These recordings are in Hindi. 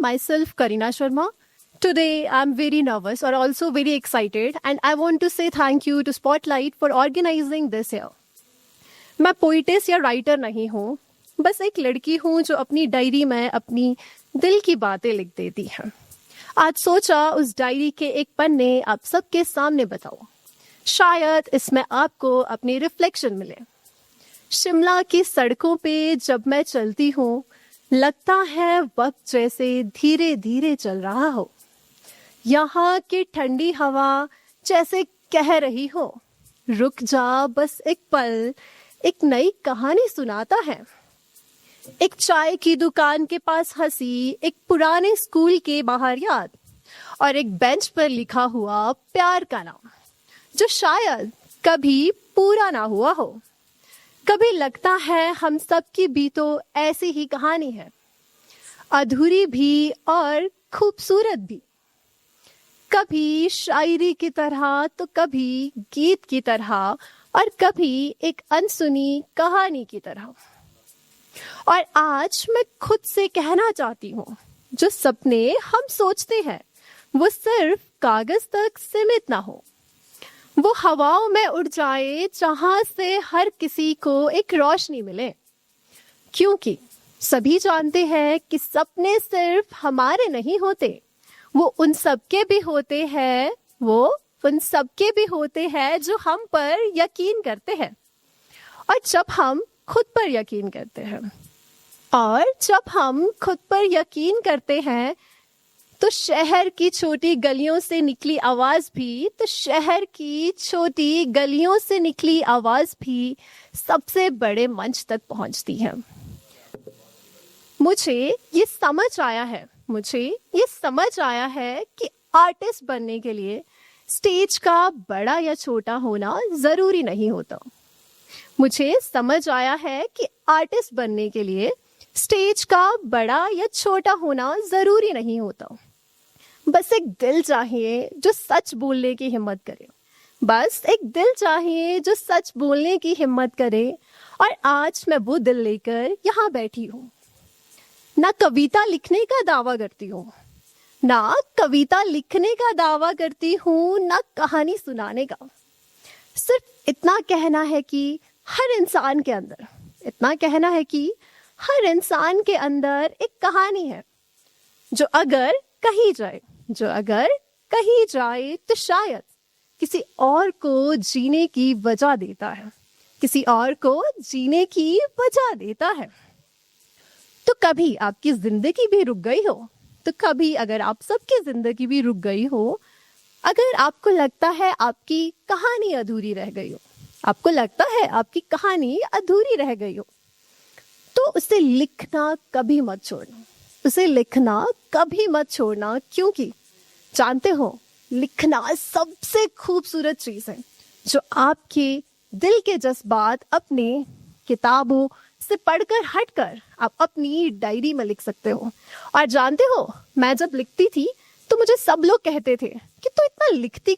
myself Karina Sharma. Today I'm very nervous or also very excited and I want to say thank you to Spotlight for organizing this here. मैं पोइटेस या राइटर नहीं हूँ, बस एक लड़की हूँ जो अपनी डायरी में अपनी दिल की बातें लिख देती है। आज सोचा उस डायरी के एक पन्ने आप सबके सामने बताओ, शायद इसमें आपको अपनी रिफ्लेक्शन मिले। शिमला की सड़कों पे जब मैं चलती हूँ, लगता है वक्त जैसे धीरे धीरे चल रहा हो। यहाँ की ठंडी हवा जैसे कह रही हो, रुक जा बस एक पल, एक नई कहानी सुनाता है। एक चाय की दुकान के पास हंसी, एक पुराने स्कूल के बाहर याद और एक बेंच पर लिखा हुआ प्यार का नाम जो शायद कभी पूरा ना हुआ हो। कभी लगता है हम सबकी भी तो ऐसी ही कहानी है, अधूरी भी और खूबसूरत भी, कभी शायरी की तरह तो कभी गीत की तरह और कभी एक अनसुनी कहानी की तरह। और आज मैं खुद से कहना चाहती हूँ, जो सपने हम सोचते हैं वो सिर्फ कागज तक सीमित ना हो, वो हवाओं में उड़ जाए जहां से हर किसी को एक रोशनी मिले। क्योंकि सभी जानते हैं कि सपने सिर्फ हमारे नहीं होते, वो उन सबके भी होते हैं, वो उन सबके भी होते हैं जो हम पर यकीन करते हैं। और जब हम खुद पर यकीन करते हैं तो शहर की छोटी गलियों से निकली आवाज भी सबसे बड़े मंच तक पहुंचती है। मुझे ये समझ आया है कि आर्टिस्ट बनने के लिए स्टेज का बड़ा या छोटा होना जरूरी नहीं होता। मुझे समझ आया है कि आर्टिस्ट बनने के लिए स्टेज का बड़ा या छोटा होना जरूरी नहीं होता। बस एक दिल चाहिए जो सच बोलने की हिम्मत करे। और आज मैं वो दिल लेकर यहाँ बैठी हूँ। ना कविता लिखने का दावा करती हूँ, ना कहानी सुनाने का। सिर्फ इतना कहना है कि हर इंसान के अंदर एक कहानी है जो अगर कही जाए तो शायद किसी और को जीने की वजह देता है। तो कभी आपकी जिंदगी भी रुक गई हो, तो कभी अगर आप सबकी जिंदगी भी रुक गई हो, अगर आपको लगता है आपकी कहानी अधूरी रह गई हो, तो उसे लिखना कभी मत छोड़ना। क्योंकि जानते हो, लिखना सबसे खूबसूरत चीज है जो आपके दिल के जज्बात अपने किताबों से पढ़कर हटकर आप अपनी डायरी में लिख सकते हो। और जानते हो, मैं जब लिखती थी तो मुझे सब लोग कहते थे कि तू इतना लिखती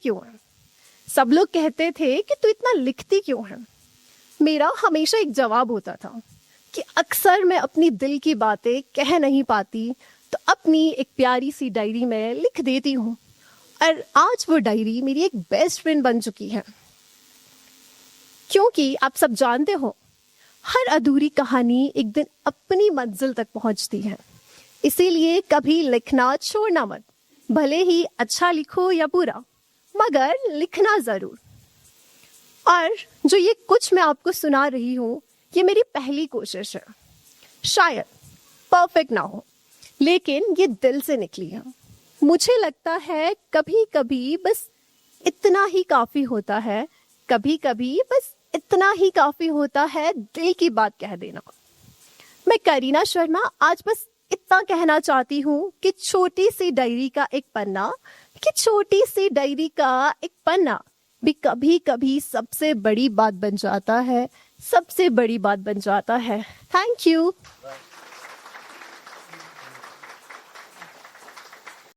क्यों है। मेरा हमेशा एक जवाब होता था कि अक्सर मैं अपनी दिल की बातें कह नहीं पाती, तो अपनी एक प्यारी सी डायरी में लिख देती हूँ। और आज वो डायरी मेरी एक बेस्ट फ्रेंड बन चुकी है। क्योंकि आप सब जानते हो, हर अधूरी कहानी एक दिन अपनी मंजिल तक पहुंचती है। इसीलिए कभी लिखना छोड़ना मत, भले ही अच्छा लिखो या बुरा, मगर लिखना जरूर। और जो ये कुछ मैं आपको सुना रही हूँ, ये मेरी पहली कोशिश है। शायद परफेक्ट ना हो, लेकिन ये दिल से निकली है। मुझे लगता है कभी कभी बस इतना ही काफी होता है दिल की बात कह देना। मैं करीना शर्मा आज बस इतना कहना चाहती हूँ कि छोटी सी डायरी का एक पन्ना भी कभी कभी सबसे बड़ी बात बन जाता है। Thank you.